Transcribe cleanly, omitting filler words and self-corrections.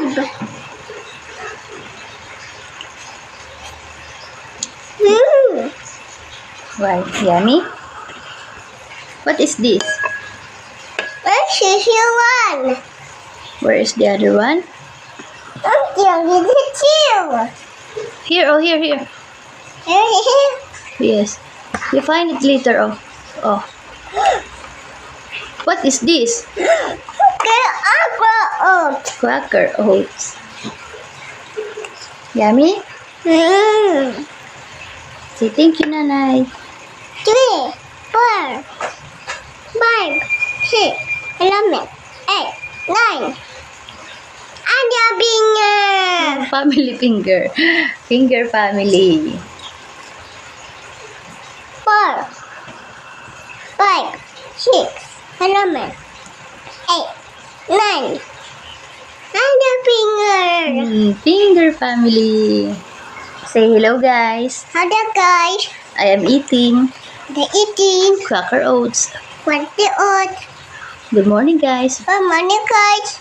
5. Wow, yummy. What is this? Where's your one? Where is the other one? I'm giving it to you. Here, oh, here. Yes. You find it later, oh. Oh. What is this? Quaker oats. Yummy? Say thank you, Nanay. 3, 4, 5, 6, 11, 8, 9. And your finger. Family finger. Finger family. 4, 5, 6, 11, 8, 9. And your finger. Finger family. Say hello, guys. Hello, guys. I am eating The eating. Quaker oats. What the oat? Good morning, guys. Good morning, guys.